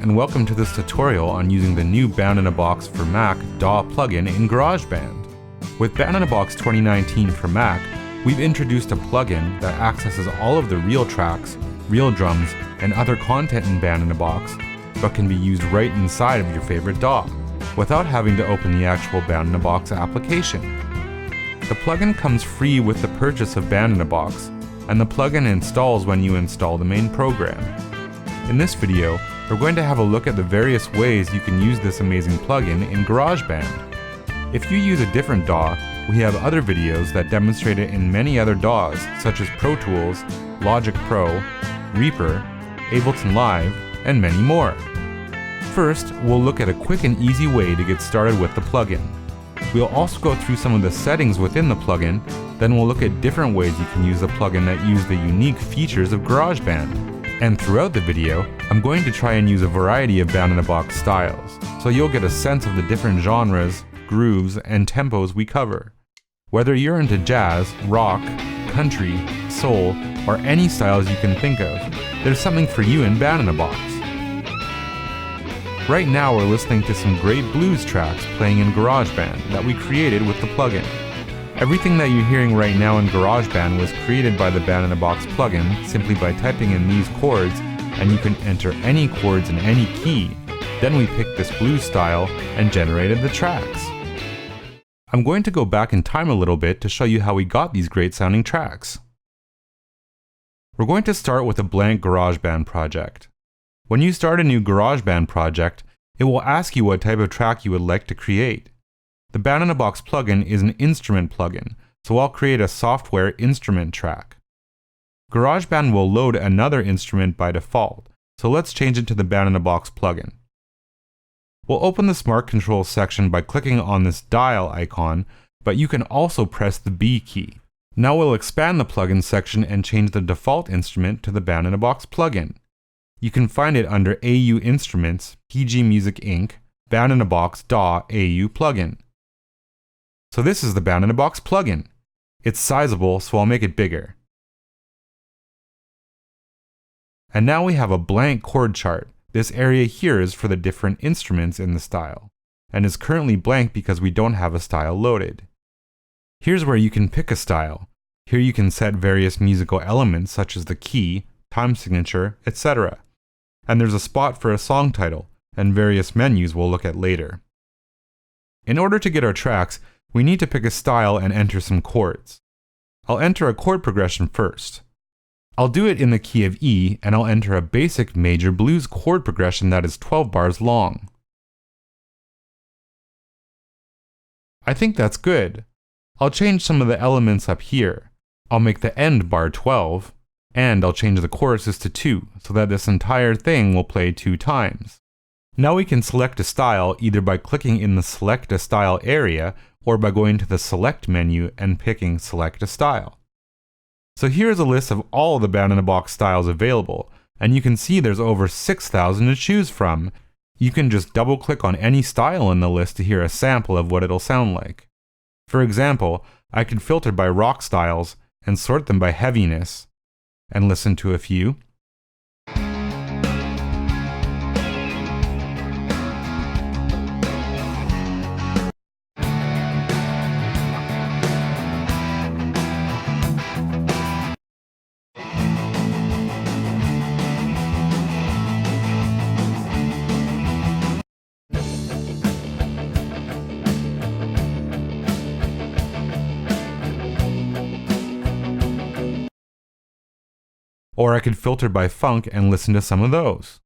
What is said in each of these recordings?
and welcome to this tutorial on using the new Band-in-a-Box for Mac DAW plugin in GarageBand. With Band-in-a-Box 2019 for Mac, we've introduced a plugin that accesses all of the real tracks, real drums, and other content in Band-in-a-Box, but can be used right inside of your favorite DAW, without having to open the actual Band-in-a-Box application. The plugin comes free with the purchase of Band-in-a-Box, and the plugin installs when you install the main program. In this video, we're going to have a look at the various ways you can use this amazing plugin in GarageBand. If you use a different DAW, we have other videos that demonstrate it in many other DAWs such as Pro Tools, Logic Pro, Reaper, Ableton Live, and many more. First, we'll look at a quick and easy way to get started with the plugin. We'll also go through some of the settings within the plugin, then we'll look at different ways you can use the plugin that use the unique features of GarageBand. And throughout the video, I'm going to try and use a variety of Band-in-a-Box styles, so you'll get a sense of the different genres, grooves, and tempos we cover. Whether you're into jazz, rock, country, soul, or any styles you can think of, there's something for you in Band-in-a-Box. Right now we're listening to some great blues tracks playing in GarageBand that we created with the plugin. Everything that you're hearing right now in GarageBand was created by the Band-in-a-Box plugin simply by typing in these chords, and you can enter any chords in any key. Then we picked this blues style and generated the tracks. I'm going to go back in time a little bit to show you how we got these great sounding tracks. We're going to start with a blank GarageBand project. When you start a new GarageBand project, it will ask you what type of track you would like to create. The Band-in-a-Box plugin is an instrument plugin, so I'll create a software instrument track. GarageBand will load another instrument by default, so let's change it to the Band-in-a-Box plugin. We'll open the Smart Controls section by clicking on this dial icon, but you can also press the B key. Now we'll expand the plugin section and change the default instrument to the Band-in-a-Box plugin. You can find it under AU Instruments, PG Music Inc., Band-in-a-Box DAW AU Plugin. So this is the Band-in-a-Box plugin. It's sizable, so I'll make it bigger. And now we have a blank chord chart. This area here is for the different instruments in the style, and is currently blank because we don't have a style loaded. Here's where you can pick a style. Here you can set various musical elements such as the key, time signature, etc. And there's a spot for a song title, and various menus we'll look at later. In order to get our tracks, we need to pick a style and enter some chords. I'll enter a chord progression first. I'll do it in the key of E, and I'll enter a basic major blues chord progression that is 12 bars long. I think that's good. I'll change some of the elements up here. I'll make the end bar 12, and I'll change the choruses to 2, so that this entire thing will play 2 times. Now we can select a style either by clicking in the Select a Style area, or by going to the Select menu and picking Select a Style. So here's a list of all the Band-in-a-Box styles available, and you can see there's over 6,000 to choose from. You can just double click on any style in the list to hear a sample of what it'll sound like. For example, I could filter by rock styles and sort them by heaviness, and listen to a few. Or I could filter by funk and listen to some of those.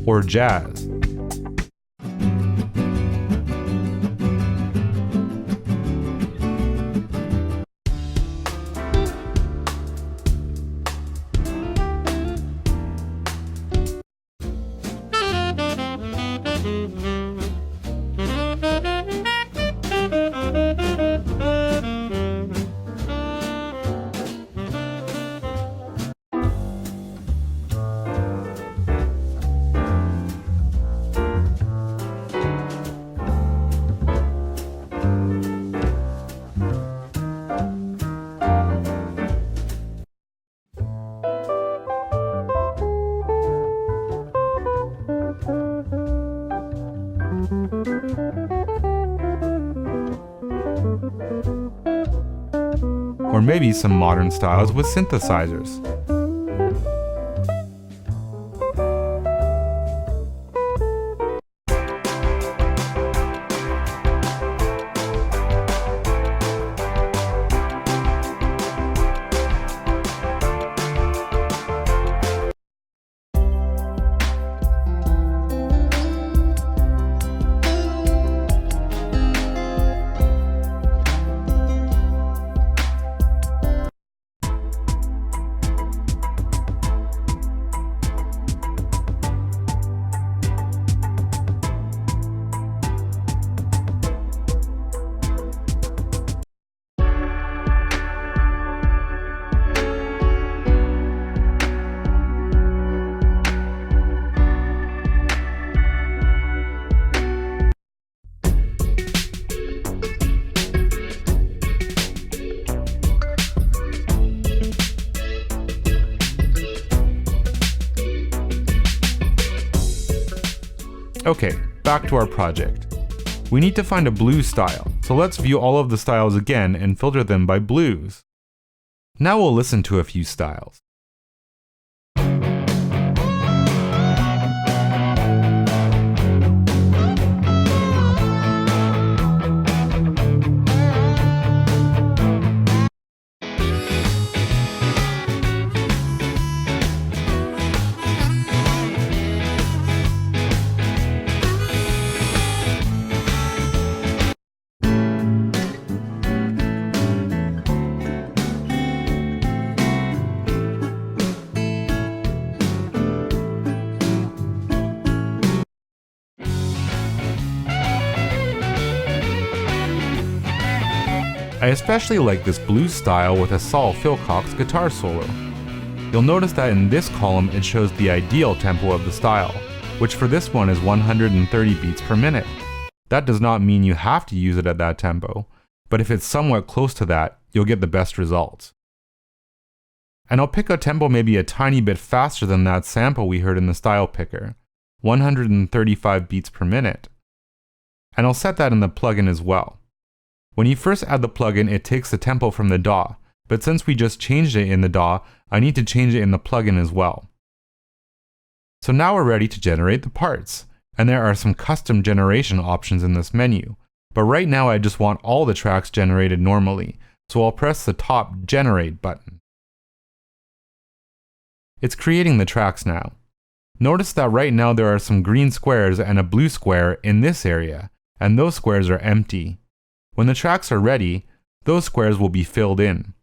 Or jazz. Or maybe some modern styles with synthesizers. Okay, back to our project. We need to find a blues style, so let's view all of the styles again and filter them by blues. Now we'll listen to a few styles. I especially like this blues style with a Saul Philcox guitar solo. You'll notice that in this column it shows the ideal tempo of the style, which for this one is 130 beats per minute. That does not mean you have to use it at that tempo, but if it's somewhat close to that, you'll get the best results. And I'll pick a tempo maybe a tiny bit faster than that sample we heard in the style picker, 135 beats per minute. And I'll set that in the plugin as well. When you first add the plugin, it takes the tempo from the DAW, but since we just changed it in the DAW, I need to change it in the plugin as well. So now we're ready to generate the parts, and there are some custom generation options in this menu, but right now I just want all the tracks generated normally, so I'll press the top Generate button. It's creating the tracks now. Notice that right now there are some green squares and a blue square in this area, and those squares are empty. When the tracks are ready, those squares will be filled in.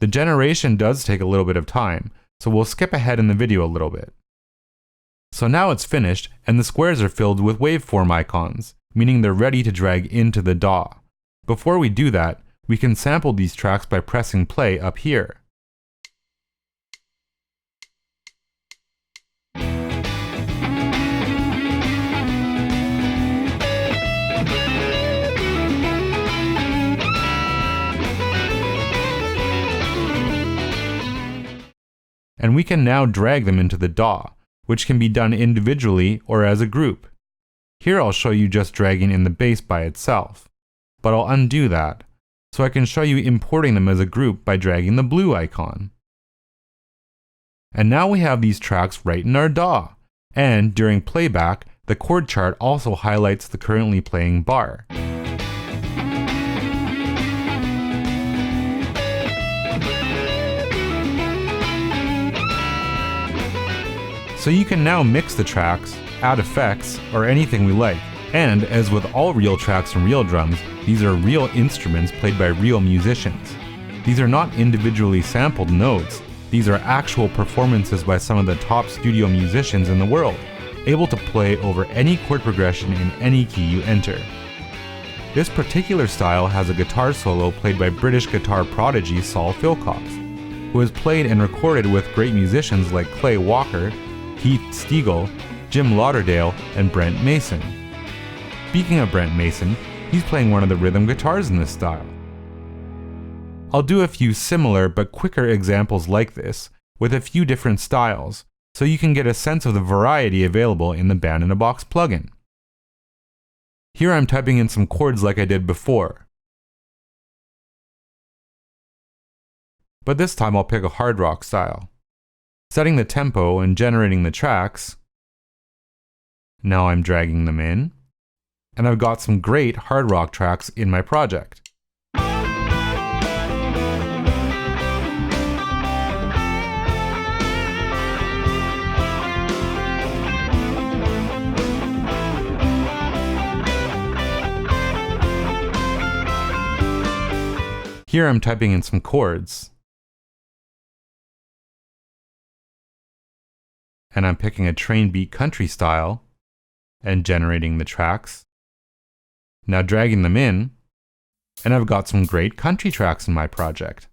The generation does take a little bit of time, so we'll skip ahead in the video a little bit. So now it's finished, and the squares are filled with waveform icons, meaning they're ready to drag into the DAW. Before we do that, we can sample these tracks by pressing play up here. And we can now drag them into the DAW, which can be done individually or as a group. Here I'll show you just dragging in the bass by itself, but I'll undo that, so I can show you importing them as a group by dragging the blue icon. And now we have these tracks right in our DAW, and during playback, the chord chart also highlights the currently playing bar. So you can now mix the tracks, add effects, or anything we like. And as with all real tracks and real drums, these are real instruments played by real musicians. These are not individually sampled notes, these are actual performances by some of the top studio musicians in the world, able to play over any chord progression in any key you enter. This particular style has a guitar solo played by British guitar prodigy Saul Philcox, who has played and recorded with great musicians like Clay Walker, Keith Stegall, Jim Lauderdale, and Brent Mason. Speaking of Brent Mason, he's playing one of the rhythm guitars in this style. I'll do a few similar but quicker examples like this, with a few different styles, so you can get a sense of the variety available in the Band-in-a-Box plugin. Here I'm typing in some chords like I did before. But this time I'll pick a hard rock style. Setting the tempo and generating the tracks. Now I'm dragging them in, and I've got some great hard rock tracks in my project. Here I'm typing in some chords. And I'm picking a train beat country style and generating the tracks. Now dragging them in, and I've got some great country tracks in my project.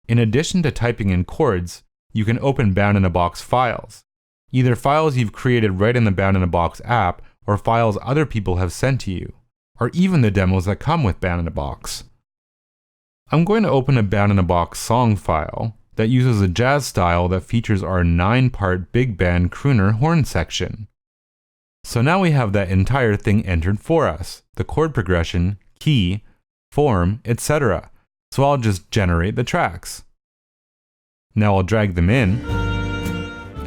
In addition to typing in chords, you can open Band-in-a-Box files. Either files you've created right in the Band-in-a-Box app, or files other people have sent to you, or even the demos that come with Band-in-a-Box. I'm going to open a Band-in-a-Box song file that uses a jazz style that features our 9-part big band crooner horn section. So now we have that entire thing entered for us, the chord progression, key, form, etc. So I'll just generate the tracks. Now I'll drag them in,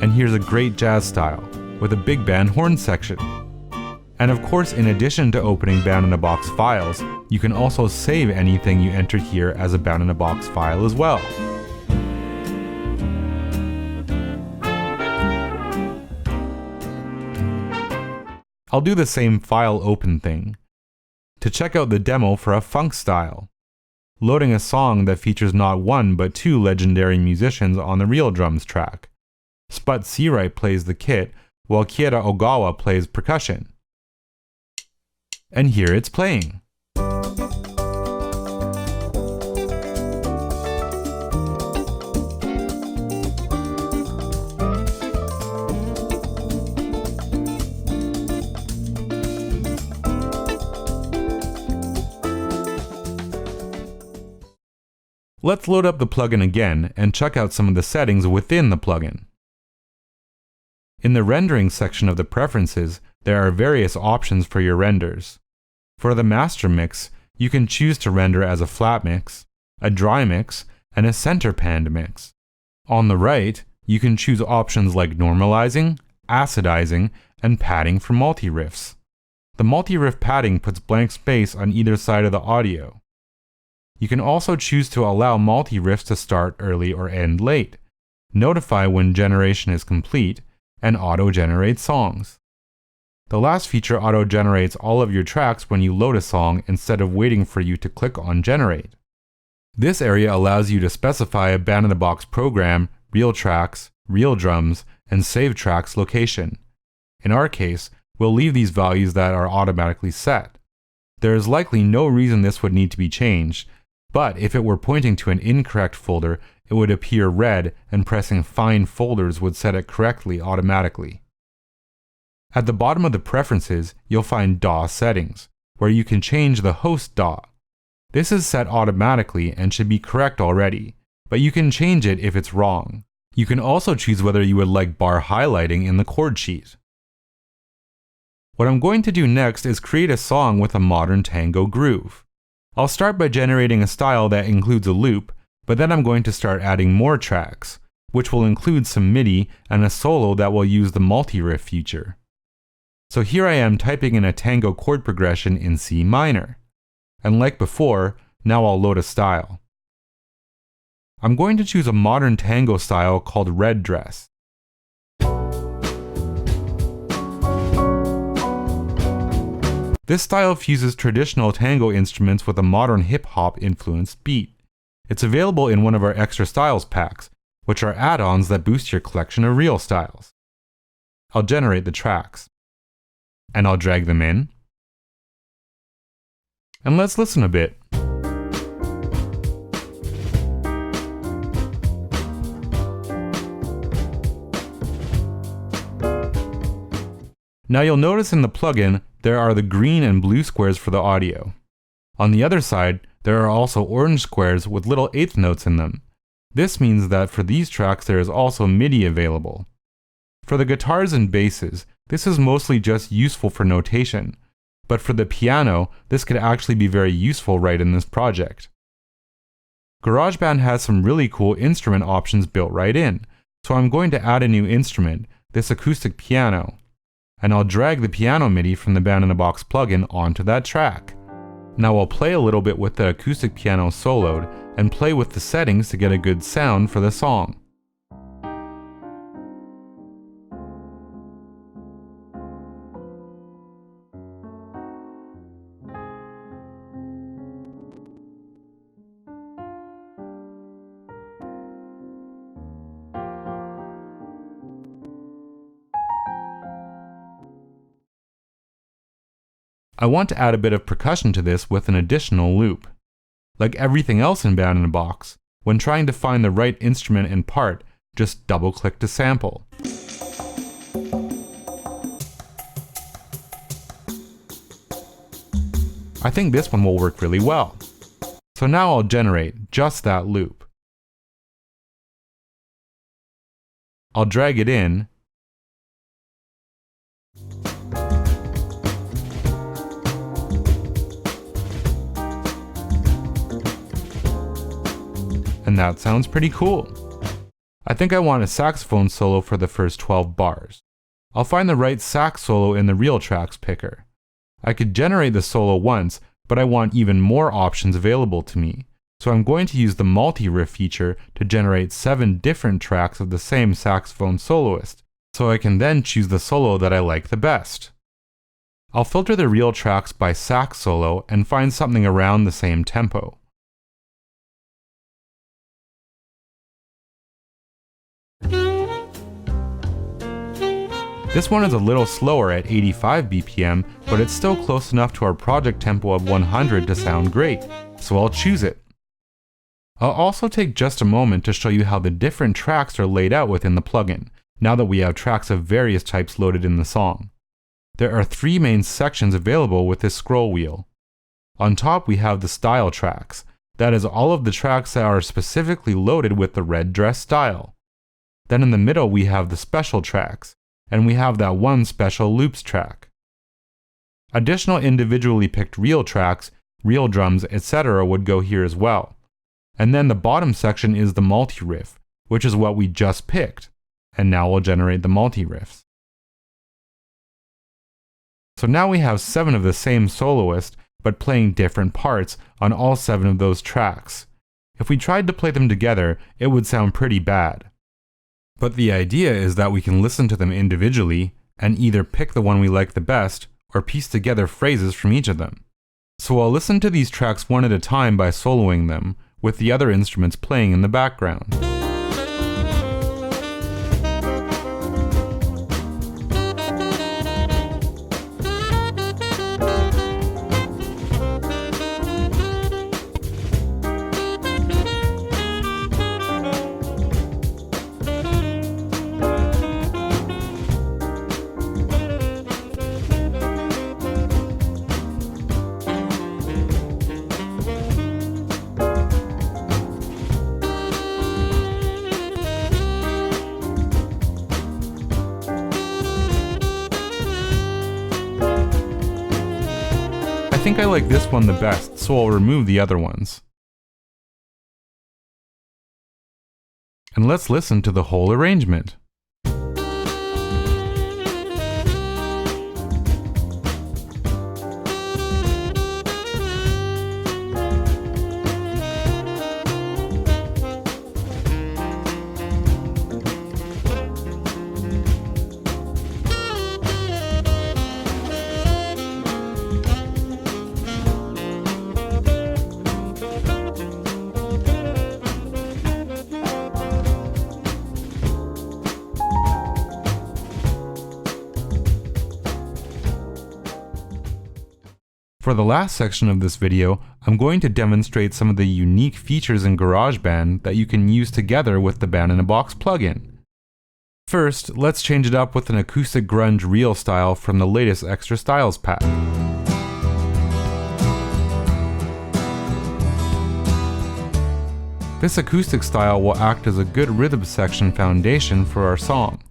and here's a great jazz style with a big band horn section. And of course, in addition to opening Band-in-a-Box files, you can also save anything you enter here as a Band-in-a-Box file as well. I'll do the same file open thing to check out the demo for a funk style, loading a song that features not one but two legendary musicians on the real drums track. Sput Seawright plays the kit, while Kiera Ogawa plays percussion. And here it's playing. Let's load up the plugin again and check out some of the settings within the plugin. In the rendering section of the preferences, there are various options for your renders. For the master mix, you can choose to render as a flat mix, a dry mix, and a center panned mix. On the right, you can choose options like normalizing, acidizing, and padding for multi-riffs. The multi-riff padding puts blank space on either side of the audio. You can also choose to allow multi-riffs to start early or end late, notify when generation is complete, and auto-generate songs. The last feature auto-generates all of your tracks when you load a song instead of waiting for you to click on Generate. This area allows you to specify a Band-in-a-Box program, real tracks, real drums, and save tracks location. In our case, we'll leave these values that are automatically set. There is likely no reason this would need to be changed, but if it were pointing to an incorrect folder, it would appear red and pressing Find Folders would set it correctly automatically. At the bottom of the preferences, you'll find DAW settings, where you can change the host DAW. This is set automatically and should be correct already, but you can change it if it's wrong. You can also choose whether you would like bar highlighting in the chord sheet. What I'm going to do next is create a song with a modern tango groove. I'll start by generating a style that includes a loop, but then I'm going to start adding more tracks, which will include some MIDI and a solo that will use the multi-riff feature. So here I am typing in a tango chord progression in C minor. And like before, now I'll load a style. I'm going to choose a modern tango style called Red Dress. This style fuses traditional tango instruments with a modern hip-hop influenced beat. It's available in one of our extra styles packs, which are add-ons that boost your collection of real styles. I'll generate the tracks, and I'll drag them in. And let's listen a bit. Now you'll notice in the plugin there are the green and blue squares for the audio. On the other side, there are also orange squares with little eighth notes in them. This means that for these tracks there is also MIDI available. For the guitars and basses, this is mostly just useful for notation, but for the piano, this could actually be very useful right in this project. GarageBand has some really cool instrument options built right in, so I'm going to add a new instrument, this acoustic piano, and I'll drag the piano MIDI from the Band-in-a-Box plugin onto that track. Now I'll play a little bit with the acoustic piano soloed and play with the settings to get a good sound for the song. I want to add a bit of percussion to this with an additional loop. Like everything else in Band-in-a-Box, when trying to find the right instrument and part, just double-click to sample. I think this one will work really well. So now I'll generate just that loop. I'll drag it in, and that sounds pretty cool. I think I want a saxophone solo for the first 12 bars. I'll find the right sax solo in the Real Tracks picker. I could generate the solo once, but I want even more options available to me, so I'm going to use the multi-riff feature to generate 7 different tracks of the same saxophone soloist, so I can then choose the solo that I like the best. I'll filter the Real Tracks by sax solo and find something around the same tempo. This one is a little slower at 85 BPM, but it's still close enough to our project tempo of 100 to sound great, so I'll choose it. I'll also take just a moment to show you how the different tracks are laid out within the plugin, now that we have tracks of various types loaded in the song. There are 3 main sections available with this scroll wheel. On top we have the style tracks, that is all of the tracks that are specifically loaded with the red dress style. Then in the middle we have the special tracks, and we have that one special loops track. Additional individually picked real tracks, real drums, etc. would go here as well. And then the bottom section is the multi-riff, which is what we just picked, and now we'll generate the multi-riffs. So now we have 7 of the same soloist, but playing different parts on all 7 of those tracks. If we tried to play them together, it would sound pretty bad. But the idea is that we can listen to them individually and either pick the one we like the best or piece together phrases from each of them. So I'll listen to these tracks one at a time by soloing them, with the other instruments playing in the background. I think I like this one the best, so I'll remove the other ones. And let's listen to the whole arrangement. For the last section of this video, I'm going to demonstrate some of the unique features in GarageBand that you can use together with the Band-in-a-Box plugin. First, let's change it up with an acoustic grunge reel style from the latest Extra Styles pack. This acoustic style will act as a good rhythm section foundation for our song.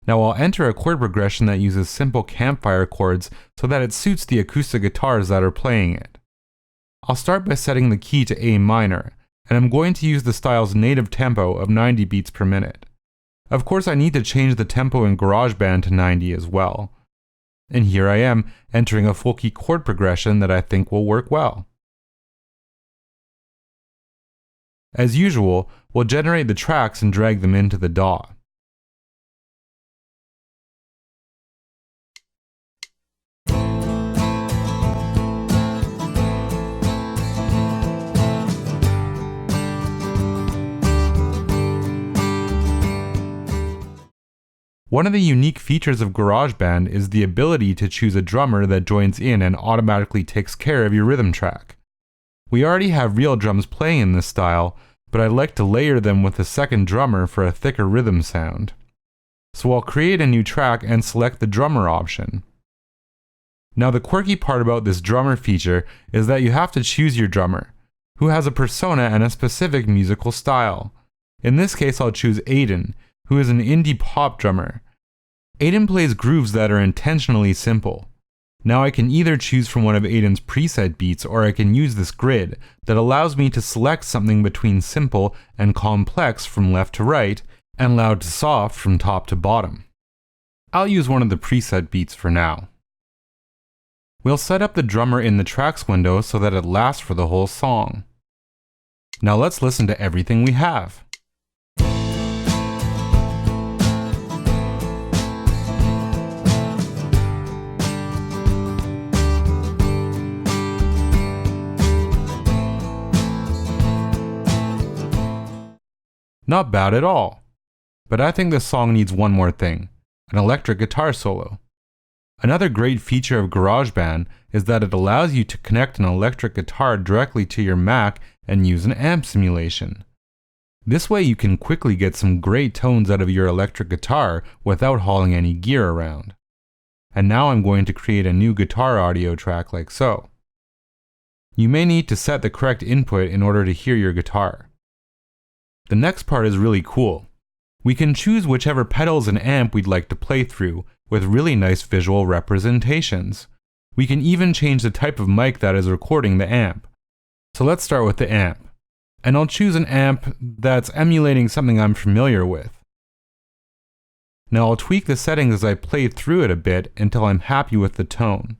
Now I'll enter a chord progression that uses simple campfire chords so that it suits the acoustic guitars that are playing it. I'll start by setting the key to A minor, and I'm going to use the style's native tempo of 90 beats per minute. Of course, I need to change the tempo in GarageBand to 90 as well. And here I am, entering a folky chord progression that I think will work well. As usual, we'll generate the tracks and drag them into the DAW. One of the unique features of GarageBand is the ability to choose a drummer that joins in and automatically takes care of your rhythm track. We already have real drums playing in this style, but I like to layer them with a second drummer for a thicker rhythm sound. So I'll create a new track and select the drummer option. Now the quirky part about this drummer feature is that you have to choose your drummer, who has a persona and a specific musical style. In this case I'll choose Aiden, who is an indie pop drummer. Aiden plays grooves that are intentionally simple. Now I can either choose from one of Aiden's preset beats, or I can use this grid that allows me to select something between simple and complex from left to right, and loud to soft from top to bottom. I'll use one of the preset beats for now. We'll set up the drummer in the tracks window so that it lasts for the whole song. Now let's listen to everything we have. Not bad at all. But I think this song needs one more thing, an electric guitar solo. Another great feature of GarageBand is that it allows you to connect an electric guitar directly to your Mac and use an amp simulation. This way you can quickly get some great tones out of your electric guitar without hauling any gear around. And now I'm going to create a new guitar audio track like so. You may need to set the correct input in order to hear your guitar. The next part is really cool. We can choose whichever pedals and amp we'd like to play through, with really nice visual representations. We can even change the type of mic that is recording the amp. So let's start with the amp. And I'll choose an amp that's emulating something I'm familiar with. Now I'll tweak the settings as I play through it a bit until I'm happy with the tone.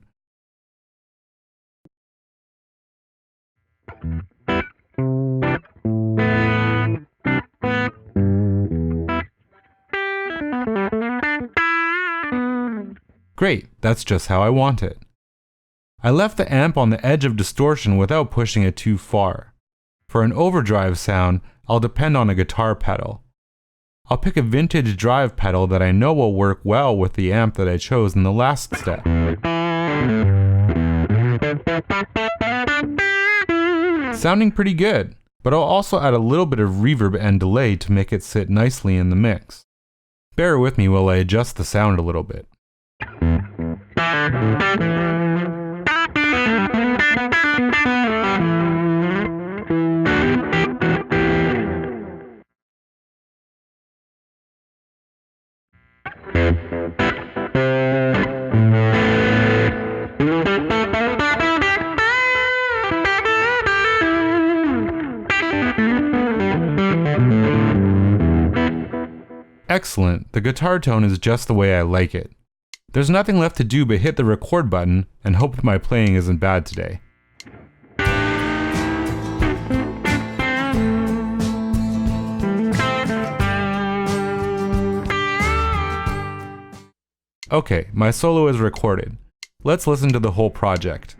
Great, that's just how I want it. I left the amp on the edge of distortion without pushing it too far. For an overdrive sound, I'll depend on a guitar pedal. I'll pick a vintage drive pedal that I know will work well with the amp that I chose in the last step. Sounding pretty good, but I'll also add a little bit of reverb and delay to make it sit nicely in the mix. Bear with me while I adjust the sound a little bit. Excellent, the guitar tone is just the way I like it. There's nothing left to do but hit the record button and hope my playing isn't bad today. Okay, my solo is recorded. Let's listen to the whole project.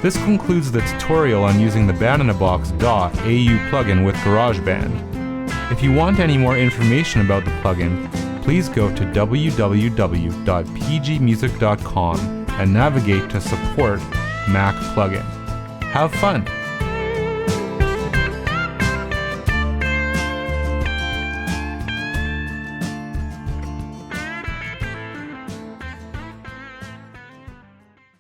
This concludes the tutorial on using the Band-in-a-Box DAW AU plugin with GarageBand. If you want any more information about the plugin, please go to www.pgmusic.com and navigate to Support Mac Plugin. Have fun!